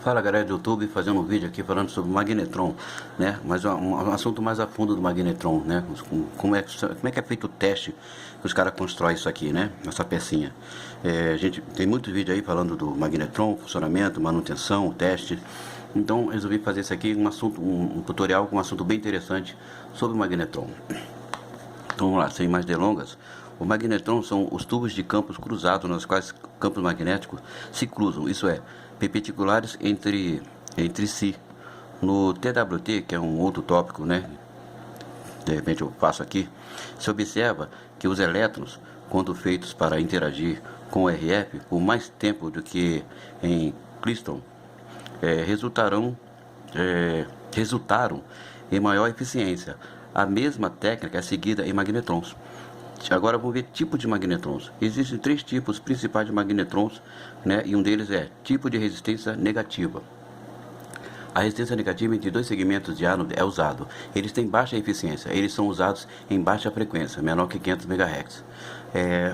Fala galera do YouTube, fazendo um vídeo aqui falando sobre o magnetron, né? Mas um assunto mais a fundo do magnetron, né? Como é que é feito o teste que os caras constroem isso aqui, né? Essa pecinha. A gente tem muitos vídeos aí falando do magnetron, funcionamento, manutenção, teste. Então resolvi fazer isso aqui, um tutorial com um assunto bem interessante sobre o magnetron. Então vamos lá, sem mais delongas. O magnetron são os tubos de campos cruzados, nos quais campos magnéticos se cruzam, isso é, perpendiculares entre si. No TWT, que é um outro tópico, né? De repente eu passo aqui, se observa que os elétrons, quando feitos para interagir com o RF por mais tempo do que em Klystron, resultaram em maior eficiência. A mesma técnica é seguida em magnetrons. Agora vamos ver tipo de magnetrons. Existem três tipos principais de magnetrons, né? E um deles é tipo de resistência negativa. A resistência negativa entre dois segmentos de ánodo é usado. Eles têm baixa eficiência. Eles são usados em baixa frequência, menor que 500 MHz.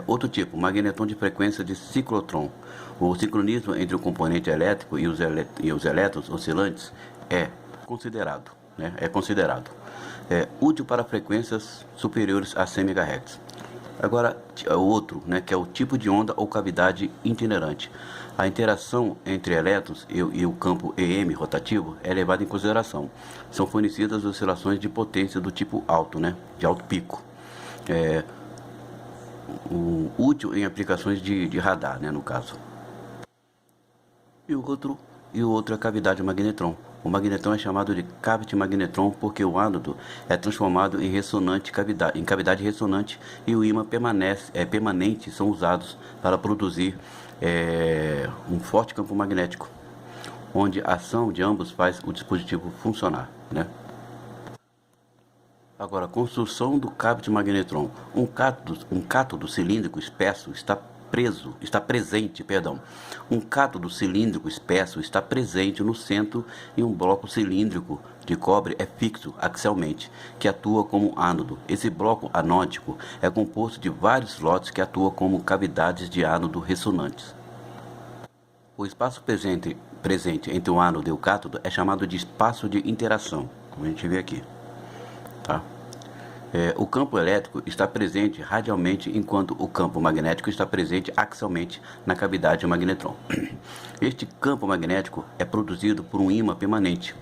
Outro tipo, magnetron de frequência de ciclotron. O sincronismo entre o componente elétrico e os elétrons oscilantes é considerado. Útil para frequências superiores a 100 MHz. Agora, o outro, né, que é o tipo de onda ou cavidade itinerante. A interação entre elétrons e o campo EM rotativo é levada em consideração. São fornecidas oscilações de potência do tipo alto, né, de alto pico. Útil em aplicações de radar, né, no caso. E o outro é a cavidade magnetron. O magnetron é chamado de cavity magnetron porque o ánodo é transformado em cavidade ressonante e o ímã permanente são usados para produzir um forte campo magnético, onde a ação de ambos faz o dispositivo funcionar, né? Agora, construção do cavity magnetron. Um cátodo cilíndrico espesso está presente. Um cátodo cilíndrico espesso está presente no centro e um bloco cilíndrico de cobre é fixo axialmente, que atua como ánodo. Esse bloco anódico é composto de vários slots que atuam como cavidades de ánodo ressonantes. O espaço presente entre o ánodo e o cátodo é chamado de espaço de interação, como a gente vê aqui. Tá? O campo elétrico está presente radialmente, enquanto o campo magnético está presente axialmente na cavidade magnetron. Este campo magnético é produzido por um ímã permanente,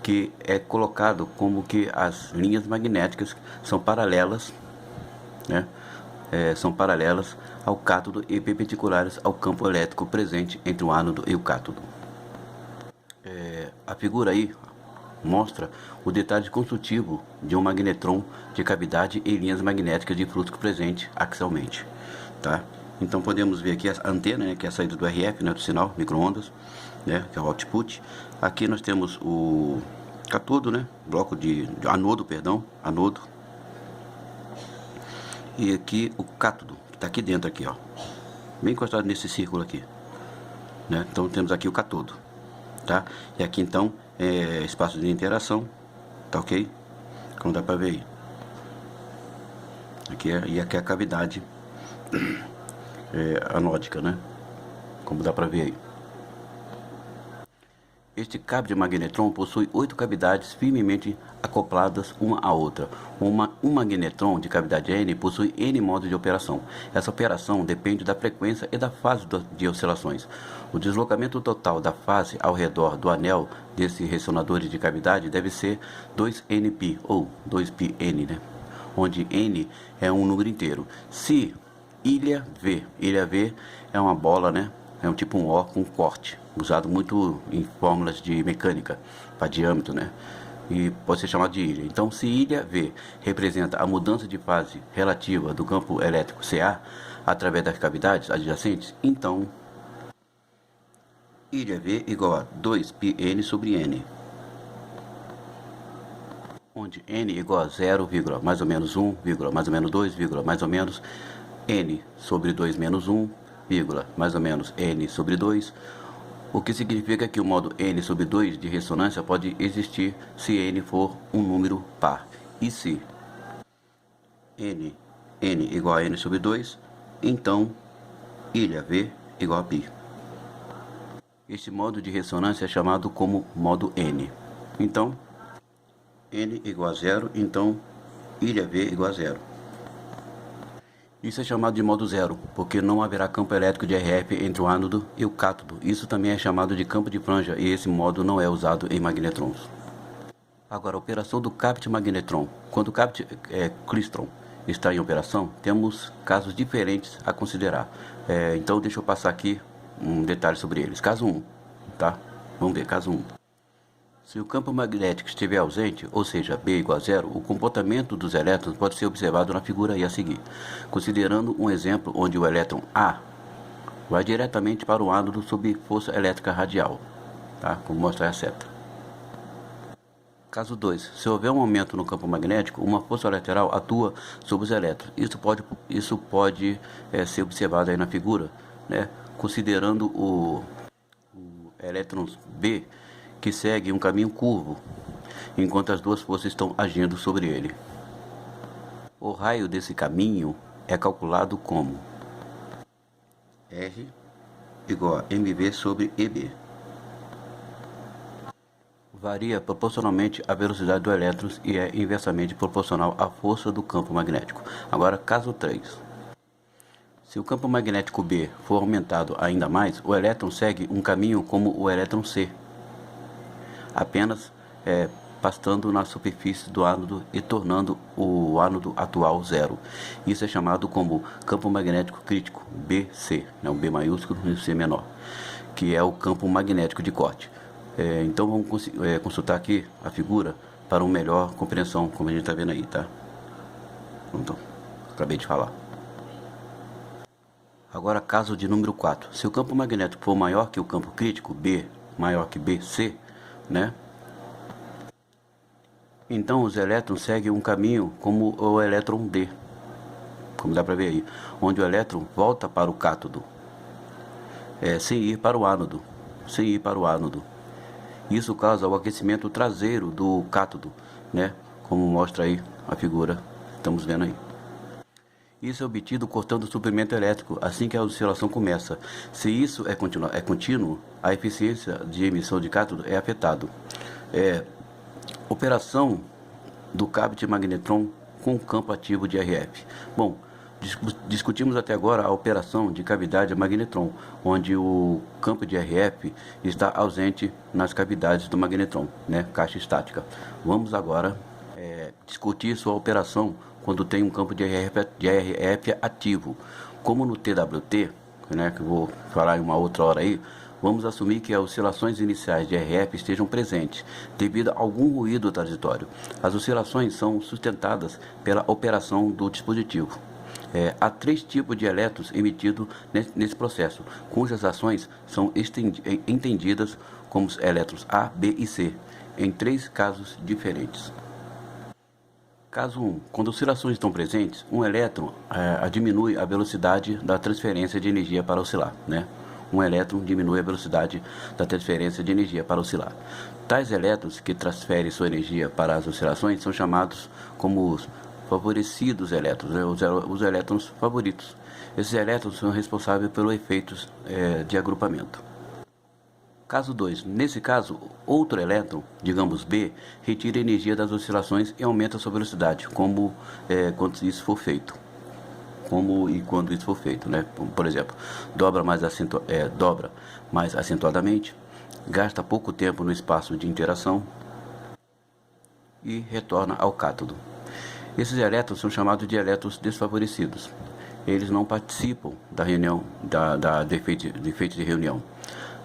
que é colocado como que as linhas magnéticas são paralelas, né? São paralelas ao cátodo e perpendiculares ao campo elétrico presente entre o ánodo e o cátodo. A figura aí mostra o detalhe construtivo de um magnetron de cavidade e linhas magnéticas de fluxo presente axialmente, tá? Então podemos ver aqui a antena, né, que é a saída do RF, né, do sinal micro-ondas, né, que é o output. Aqui nós temos o cátodo, né, bloco de anodo, anodo. E aqui o cátodo, que está aqui dentro aqui, ó, bem encostado nesse círculo aqui, né? Então temos aqui o cátodo, tá? E aqui então espaço de interação, tá ok? Como dá para ver aí. Aqui é a cavidade anódica, né? Como dá para ver aí. Este cabo de magnetron possui 8 cavidades firmemente acopladas uma à outra. Um magnetron de cavidade N possui N modos de operação. Essa operação depende da frequência e da fase de oscilações. O deslocamento total da fase ao redor do anel desses ressonadores de cavidade deve ser 2nπ ou 2πn, né? Onde n é um número inteiro. Se ilha V é uma bola, né? É um tipo um O com corte, usado muito em fórmulas de mecânica, para diâmetro, né? E pode ser chamado de ilha. Então, se ilha V representa a mudança de fase relativa do campo elétrico CA através das cavidades adjacentes, então ilha V igual a 2πn sobre n, onde n igual a 0, mais ou menos 1, mais ou menos 2, mais ou menos n sobre 2 menos 1, mais ou menos n sobre 2, o que significa que o modo n sobre 2 de ressonância pode existir se n for um número par. E se n igual a n sobre 2, então ilha V igual a π. Este modo de ressonância é chamado como modo N. Então, N igual a zero, então ilha V igual a zero. Isso é chamado de modo zero, porque não haverá campo elétrico de RF entre o ánodo e o cátodo. Isso também é chamado de campo de franja e esse modo não é usado em magnetrons. Agora, a operação do CAPT-magnetron. Quando o CAPT-klystron está em operação, temos casos diferentes a considerar. Então, deixa eu passar aqui um detalhe sobre eles. Caso 1, tá? Vamos ver, caso 1. Se o campo magnético estiver ausente, ou seja, B igual a zero, o comportamento dos elétrons pode ser observado na figura a seguir, considerando um exemplo onde o elétron A vai diretamente para o ánodo sob força elétrica radial, tá? Como mostra a seta. Caso 2. Se houver um aumento no campo magnético, uma força lateral atua sobre os elétrons. Isso pode ser observado aí na figura, né? Considerando o elétron B, que segue um caminho curvo, enquanto as duas forças estão agindo sobre ele. O raio desse caminho é calculado como R igual a mv sobre EB. Varia proporcionalmente à velocidade do elétron e é inversamente proporcional à força do campo magnético. Agora, caso 3. Se o campo magnético B for aumentado ainda mais, o elétron segue um caminho como o elétron C, apenas pastando na superfície do ánodo e tornando o ánodo atual zero. Isso é chamado como campo magnético crítico, BC, né, o B maiúsculo e o C menor, que é o campo magnético de corte. Então vamos consultar aqui a figura para uma melhor compreensão, como a gente está vendo aí, tá? Então, acabei de falar. Agora, caso de número 4. Se o campo magnético for maior que o campo crítico, B maior que BC, né? Então os elétrons seguem um caminho como o elétron D, como dá para ver aí, onde o elétron volta para o cátodo, sem ir para o ánodo, Isso causa o aquecimento traseiro do cátodo, né? Como mostra aí a figura, estamos vendo aí. Isso é obtido cortando o suprimento elétrico assim que a oscilação começa. Se isso é contínuo, a eficiência de emissão de cátodo é afetado. Operação do CAPT-magnetron com campo ativo de RF. Bom, discutimos até agora a operação de cavidade magnetron, onde o campo de RF está ausente nas cavidades do magnetron, né, caixa estática. Vamos agora discutir sua operação quando tem um campo de RF ativo. Como no TWT, né, que eu vou falar em uma outra hora aí, vamos assumir que as oscilações iniciais de RF estejam presentes, devido a algum ruído transitório. As oscilações são sustentadas pela operação do dispositivo. Há 3 tipos de elétrons emitidos nesse processo, cujas ações são entendidas como os elétrons A, B e C, em 3 casos diferentes. Caso 1. Quando oscilações estão presentes, um elétron diminui a velocidade da transferência de energia para oscilar, né? Um elétron diminui a velocidade da transferência de energia para oscilar. Tais elétrons que transferem sua energia para as oscilações são chamados como os favorecidos elétrons, né? Os elétrons favoritos. Esses elétrons são responsáveis pelos efeitos de agrupamento. Caso 2. Nesse caso, outro elétron, digamos B, retira a energia das oscilações e aumenta sua velocidade, quando isso for feito. Né? Por exemplo, dobra mais acentuadamente, gasta pouco tempo no espaço de interação e retorna ao cátodo. Esses elétrons são chamados de elétrons desfavorecidos. Eles não participam da reunião, do efeito de reunião,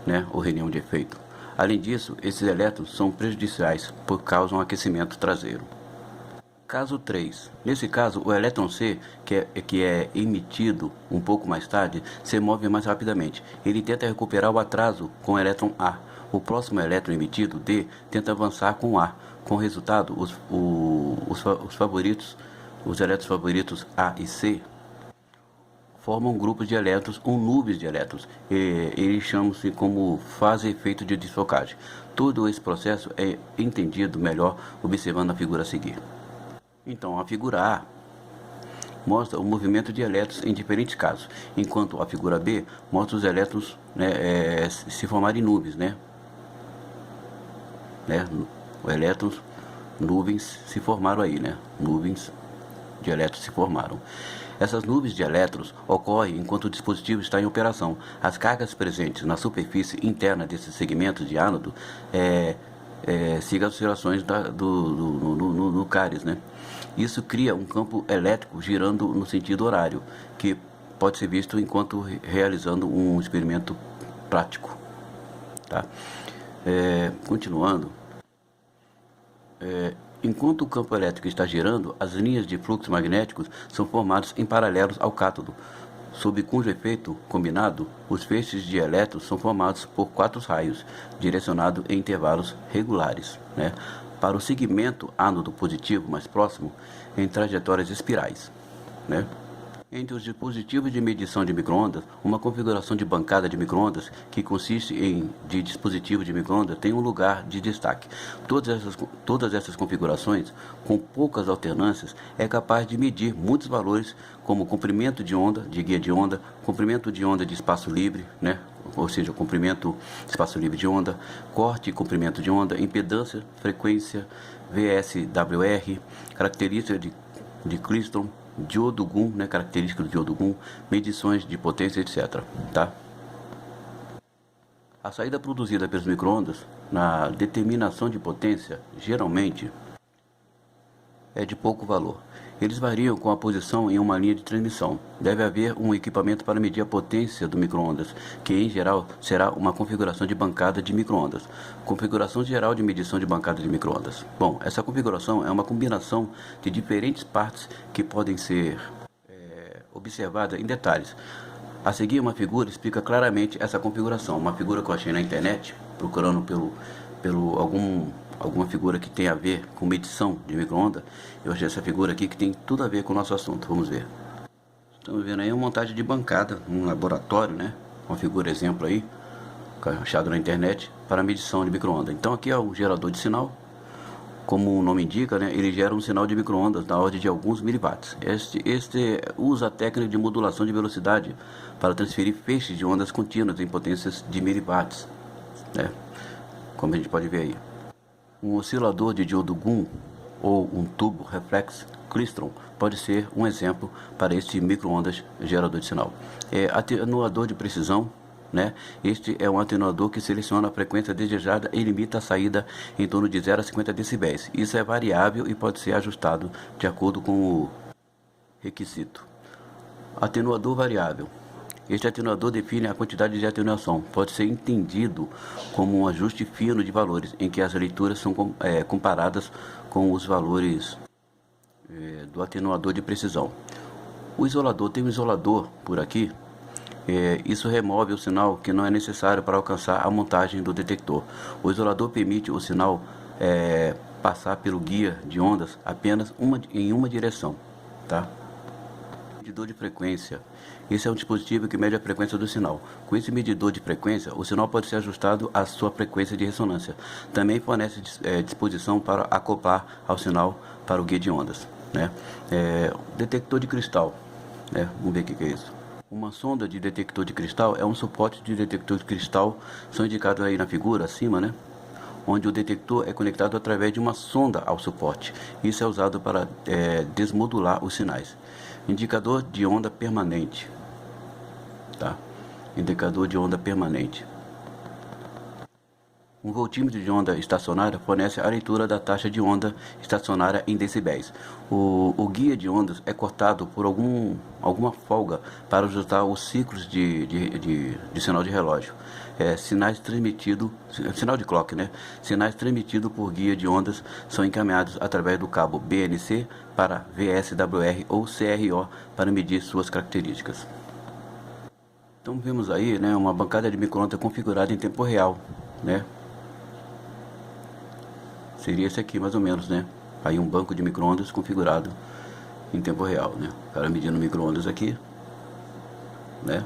né? Ou reunião de efeito. Além disso, esses elétrons são prejudiciais por causa de um aquecimento traseiro. Caso 3. Nesse caso, o elétron C, que é emitido um pouco mais tarde, se move mais rapidamente. Ele tenta recuperar o atraso com o elétron A. O próximo elétron emitido, D, tenta avançar com A. Com o resultado, os elétrons favoritos A e C formam grupos de elétrons ou nuvens de elétrons. Eles chamam-se como fase efeito de desfocagem. Todo esse processo é entendido melhor observando a figura a seguir. Então, a figura A mostra o movimento de elétrons em diferentes casos, enquanto a figura B mostra os elétrons, né, se formarem em nuvens, né? Os elétrons, nuvens se formaram aí, né? Nuvens de elétrons se formaram. Essas nuvens de elétrons ocorrem enquanto o dispositivo está em operação. As cargas presentes na superfície interna desses segmentos de ánodo sigam as oscilações no cáries, né? Isso cria um campo elétrico girando no sentido horário, que pode ser visto enquanto realizando um experimento prático. Tá? Continuando. Enquanto o campo elétrico está girando, as linhas de fluxo magnéticos são formadas em paralelos ao cátodo, sob cujo efeito combinado, os feixes de elétrons são formados por 4 raios, direcionados em intervalos regulares, né, para o segmento ánodo positivo mais próximo, em trajetórias espirais, né. Entre os dispositivos de medição de microondas, uma configuração de bancada de microondas, que consiste de dispositivo de microondas, tem um lugar de destaque. Todas essas configurações, com poucas alternâncias, é capaz de medir muitos valores, como comprimento de onda, de guia de onda, comprimento de onda de espaço livre, né? Ou seja, comprimento de espaço livre de onda, corte e comprimento de onda, impedância, frequência, VSWR, característica de klystron, diodo GUM, né, característica do diodo GUM, medições de potência, etc. Tá? A saída produzida pelos microondas na determinação de potência, geralmente, é de pouco valor. Eles variam com a posição em uma linha de transmissão. Deve haver um equipamento para medir a potência do microondas, que em geral será uma configuração de bancada de microondas. Configuração geral de medição de bancada de microondas. Bom, essa configuração é uma combinação de diferentes partes que podem ser observadas em detalhes. A seguir, uma figura explica claramente essa configuração. Uma figura que eu achei na internet, procurando alguma figura que tem a ver com medição de micro-ondas. Eu achei essa figura aqui que tem tudo a ver com o nosso assunto. Vamos ver. Estamos vendo aí uma montagem de bancada, um laboratório, né? Uma figura exemplo aí, achado na internet, para medição de micro-ondas. Então aqui é o gerador de sinal. Como o nome indica, né, ele gera um sinal de micro-ondas na ordem de alguns miliwatts. Este usa a técnica de modulação de velocidade para transferir feixes de ondas contínuas em potências de miliwatts, né? Como a gente pode ver aí. Um oscilador de diodo GUM ou um tubo reflex klystron pode ser um exemplo para este micro-ondas gerador de sinal. Atenuador de precisão, né? Este é um atenuador que seleciona a frequência desejada e limita a saída em torno de 0 a 50 decibéis. Isso é variável e pode ser ajustado de acordo com o requisito. Atenuador variável. Este atenuador define a quantidade de atenuação. Pode ser entendido como um ajuste fino de valores, em que as leituras são comparadas com os valores do atenuador de precisão. O isolador, tem um isolador por aqui. Isso remove o sinal que não é necessário para alcançar a montagem do detector. O isolador permite o sinal passar pelo guia de ondas apenas em uma direção. Tá? Medidor de frequência. Esse é um dispositivo que mede a frequência do sinal. Com esse medidor de frequência, o sinal pode ser ajustado à sua frequência de ressonância. Também fornece disposição para acoplar ao sinal para o guia de ondas, né? Detector de cristal, né? Vamos ver o que é isso. Uma sonda de detector de cristal é um suporte de detector de cristal, são indicados aí na figura acima, né? Onde o detector é conectado através de uma sonda ao suporte. Isso é usado para desmodular os sinais. Indicador de onda permanente. Tá? Indicador de onda permanente. Um voltímetro de onda estacionária fornece a leitura da taxa de onda estacionária em decibéis. O guia de ondas é cortado por alguma folga para ajustar os ciclos de sinal de relógio. Sinal de clock, né? Sinais transmitidos por guia de ondas são encaminhados através do cabo BNC para VSWR ou CRO para medir suas características. Então vemos aí, né, uma bancada de micro-ondas configurada em tempo real, né? Seria esse aqui mais ou menos, né? Aí um banco de micro-ondas configurado em tempo real, né? O cara medindo micro-ondas aqui, né?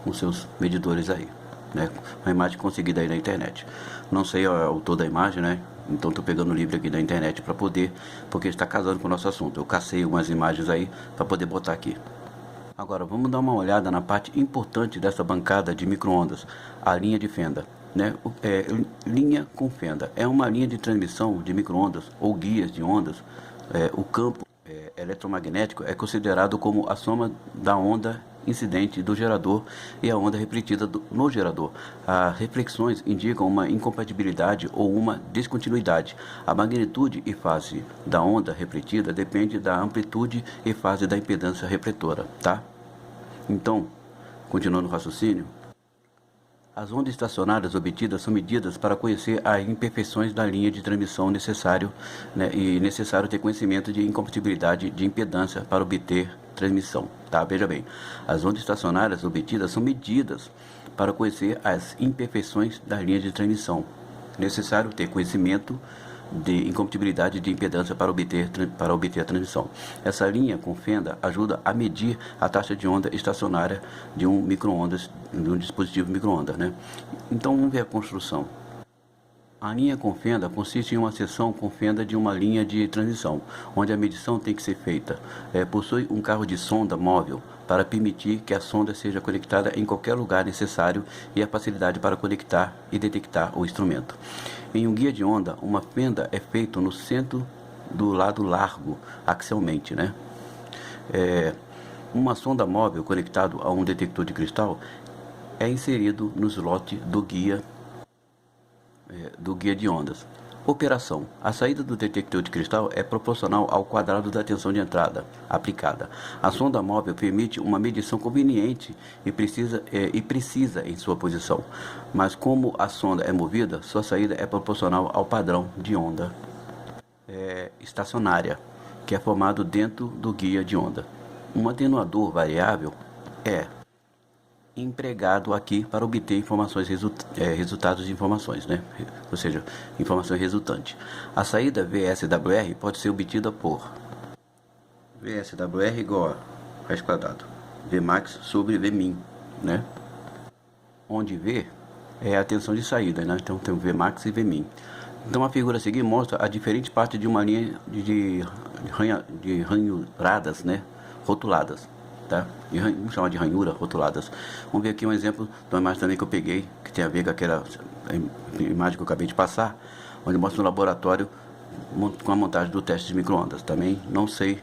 Com seus medidores aí, né? Uma imagem conseguida aí na internet. Não sei o autor da imagem, né? Então estou pegando o livro aqui da internet para poder, porque está casando com o nosso assunto. Eu cacei algumas imagens aí para poder botar aqui. Agora vamos dar uma olhada na parte importante dessa bancada de micro-ondas, a linha de fenda. Né? Linha com fenda é uma linha de transmissão de micro-ondas ou guias de ondas. O campo eletromagnético é considerado como a soma da onda incidente do gerador e a onda refletida no gerador. As reflexões indicam uma incompatibilidade ou uma descontinuidade. A magnitude e fase da onda refletida depende da amplitude e fase da impedância refletora, tá? Então, continuando o raciocínio, as ondas estacionárias obtidas são medidas para conhecer as imperfeições da linha de transmissão necessário, né, e necessário ter conhecimento de incompatibilidade de impedância para obter transmissão. Tá? Veja bem, as ondas estacionárias obtidas são medidas para conhecer as imperfeições da linha de transmissão. Necessário ter conhecimento de incompatibilidade de impedância para obter a transmissão. Essa linha com fenda ajuda a medir a taxa de onda estacionária de um micro-ondas, de um dispositivo micro-ondas, né? Então vamos ver a construção. A linha com fenda consiste em uma seção com fenda de uma linha de transmissão, onde a medição tem que ser feita. Possui um carro de sonda móvel para permitir que a sonda seja conectada em qualquer lugar necessário e a facilidade para conectar e detectar o instrumento. Em um guia de onda, uma fenda é feita no centro do lado largo, axialmente, né? Uma sonda móvel conectada a um detector de cristal é inserido no slot do guia de ondas. Operação. A saída do detector de cristal é proporcional ao quadrado da tensão de entrada aplicada. A sonda móvel permite uma medição conveniente e precisa em sua posição, mas como a sonda é movida, sua saída é proporcional ao padrão de onda estacionária, que é formado dentro do guia de onda. Um atenuador variável é empregado aqui para obter informações resultados de informações, né? Ou seja, informações resultantes. A saída VSWR pode ser obtida por VSWR igual a raiz quadrado Vmax sobre Vmin, né? Onde V é a tensão de saída, né? Então tem o Vmax e Vmin. Então a figura a seguir mostra a diferente parte de uma linha de ranhuradas, né? Rotuladas. Tá? Vamos chamar de ranhura rotuladas. Vamos ver aqui um exemplo de uma imagem também que eu peguei, que tem a ver com aquela imagem que eu acabei de passar, onde mostra um laboratório com a montagem do teste de micro-ondas. Também não sei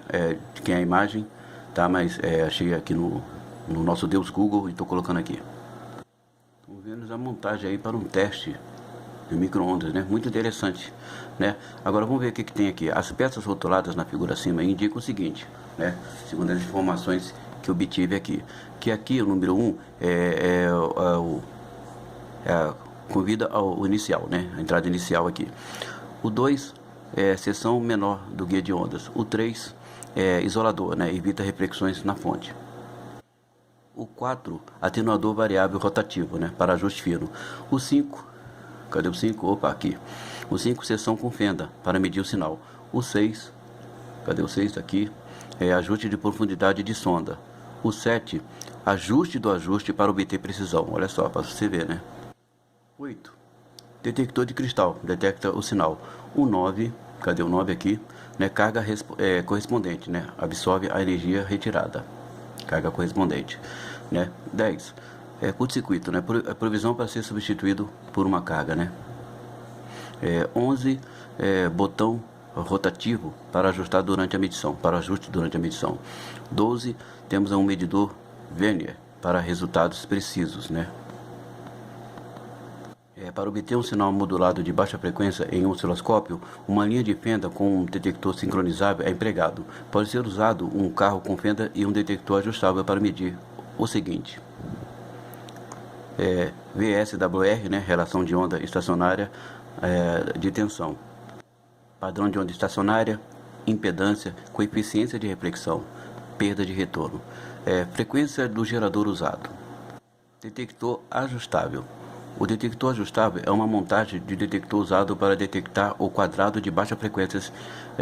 de quem é a imagem, tá? Mas achei aqui no nosso Deus Google e estou colocando aqui. Estamos vendo a montagem aí para um teste de micro-ondas, né? Muito interessante, né? Agora vamos ver o que tem aqui. As peças rotuladas na figura acima indicam o seguinte, né? Segundo as informações que eu obtive aqui, que aqui o número 1 convida ao inicial, né? A entrada inicial aqui. O 2 é seção menor do guia de ondas. O 3 é isolador, né? Evita reflexões na fonte. O 4, atenuador variável rotativo, né? Para ajuste fino. O 5, cadê o 5? Opa, aqui. O 5, seção com fenda, para medir o sinal. O 6, cadê o 6? Aqui. Ajuste de profundidade de sonda. O 7, ajuste do ajuste para obter precisão. Olha só, para você ver, né? 8, detector de cristal, detecta o sinal. O 9, cadê o 9 aqui? Né? Carga correspondente, né? Absorve a energia retirada. Carga correspondente, né? 10, curto-circuito, né? Provisão para ser substituído por uma carga, né? 11, botão rotativo para ajustar durante a medição, para ajuste durante a medição. 12, temos um medidor Vernier para resultados precisos, né? Para obter um sinal modulado de baixa frequência em um osciloscópio, uma linha de fenda com um detector sincronizável é empregado. Pode ser usado um carro com fenda e um detector ajustável para medir o seguinte: VSWR, né? Relação de onda estacionária de tensão. Padrão de onda estacionária, impedância, coeficiência de reflexão, perda de retorno, frequência do gerador usado. Detector ajustável. O detector ajustável é uma montagem de detector usado para detectar o quadrado de baixa frequência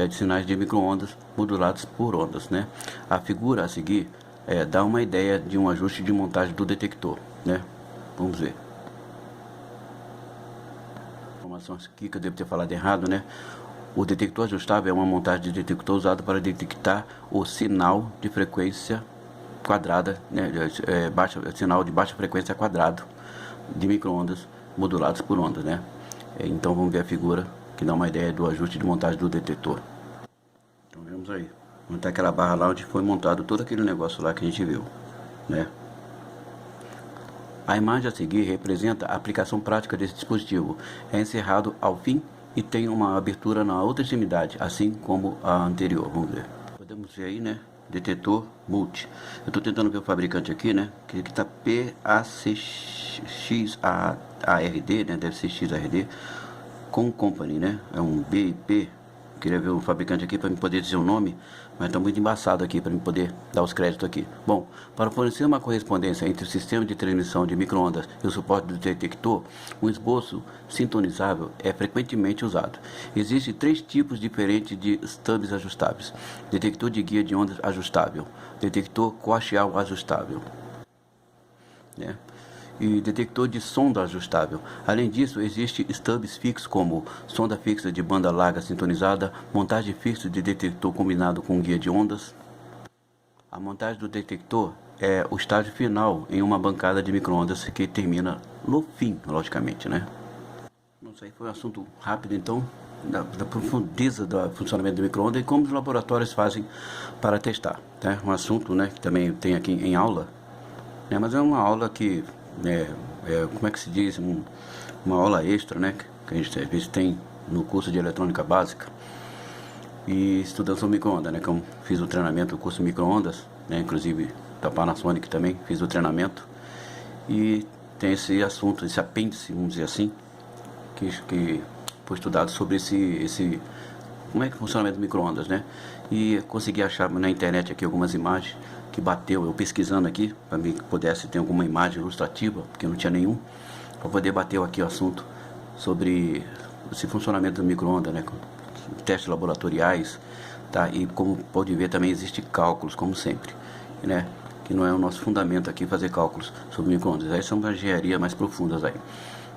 de sinais de micro-ondas modulados por ondas, né? A figura a seguir dá uma ideia de um ajuste de montagem do detector, né? Vamos ver. informação aqui que eu devo ter falado errado, né? O detector ajustável é uma montagem de detector usado para detectar o sinal de frequência quadrada, né? Sinal de baixa frequência quadrado de micro-ondas modulados por ondas, né? Então vamos ver a figura que dá uma ideia do ajuste de montagem do detector. Então vemos aí, onde está aquela barra lá onde foi montado todo aquele negócio lá que a gente viu, né? A imagem a seguir representa a aplicação prática desse dispositivo. É encerrado ao fim e tem uma abertura na outra extremidade, assim como a anterior. Vamos ver. Podemos ver aí, né? Detetor multi. Eu estou tentando ver o fabricante aqui, né? Que está PACXARD, né? Deve ser XRD. Com Company, né? É um BIP. Queria ver o fabricante aqui para me poder dizer o nome, mas está muito embaçado aqui para me poder dar os créditos aqui. Bom, para fornecer uma correspondência entre o sistema de transmissão de microondas e o suporte do detector, um esboço sintonizável é frequentemente usado. Existem 3 tipos diferentes de stubs ajustáveis: detector de guia de ondas ajustável, detector coaxial ajustável, né? E detector de sonda ajustável. Além disso, existe stubs fixos como sonda fixa de banda larga sintonizada, montagem fixa de detector combinado com guia de ondas. A montagem do detector é o estágio final em uma bancada de microondas que termina no fim, logicamente, né? Isso aí foi um assunto rápido, então, da profundeza do funcionamento do microondas e como os laboratórios fazem para testar, né? Um assunto, né, que também tem aqui em aula, né? Mas é uma aula que como é que se diz, uma aula extra, né, que a gente às vezes tem no curso de eletrônica básica, e estudando sobre micro-ondas, né, que eu fiz o treinamento do curso de micro-ondas, né, inclusive da Panasonic também, fiz o treinamento, e tem esse assunto, esse apêndice, vamos dizer assim, que foi estudado sobre como é que funciona o micro-ondas, né, e consegui achar na internet aqui algumas imagens que bateu, eu pesquisando aqui, para mim que pudesse ter alguma imagem ilustrativa, porque não tinha nenhum, para poder bater aqui o assunto sobre esse funcionamento do micro-ondas, né, testes laboratoriais, tá? E como pode ver também existe cálculos, como sempre, né, que não é o nosso fundamento aqui fazer cálculos sobre micro-ondas, aí são engenharia mais profundas aí.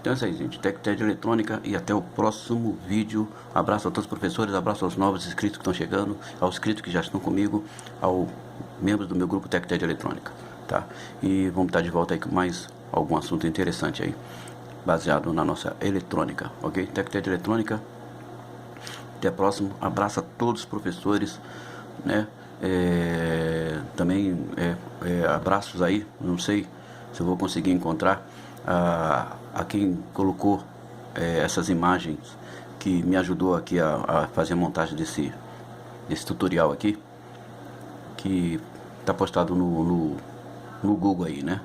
Então é isso aí, gente. TecTed Eletrônica, e até o próximo vídeo. Abraço a todos os professores, abraço aos novos inscritos que estão chegando, aos inscritos que já estão comigo, aos membros do meu grupo TecTed Eletrônica, tá? E vamos estar de volta aí com mais algum assunto interessante aí, baseado na nossa eletrônica, ok? TecTed Eletrônica, até a próxima. Abraço a todos os professores, né? Também abraços aí, não sei se eu vou conseguir encontrar a quem colocou essas imagens, que me ajudou aqui a fazer a montagem desse tutorial aqui, que está postado no Google aí, né?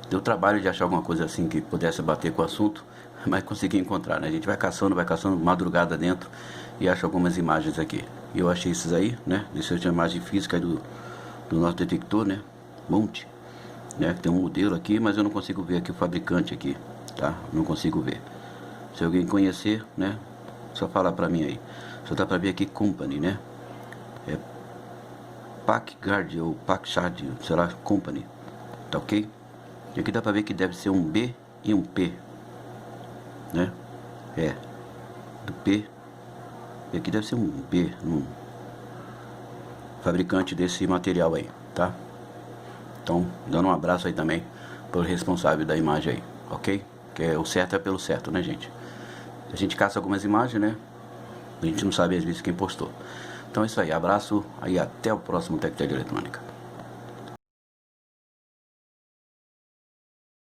Deu trabalho de achar alguma coisa assim que pudesse bater com o assunto, mas consegui encontrar, né? A gente vai caçando madrugada dentro e acha algumas imagens aqui. E eu achei esses aí, né? Essa é a imagem física do nosso detector, né? Monte, né? Tem um modelo aqui, mas eu não consigo ver aqui o fabricante aqui, tá? Não consigo ver. Se alguém conhecer, né? Só falar pra mim aí. Só dá pra ver aqui Company, né? É Packard ou Packard, sei lá, Company, tá ok? E aqui dá pra ver que deve ser um B e um P, né? Do P. E aqui deve ser um B, fabricante desse material aí, tá? Então, dando um abraço aí também pro responsável da imagem aí, ok? Que o certo é pelo certo, né, gente? A gente caça algumas imagens, né? A gente não sabe às vezes quem postou. Então é isso aí, abraço e até o próximo TecTed Eletrônica.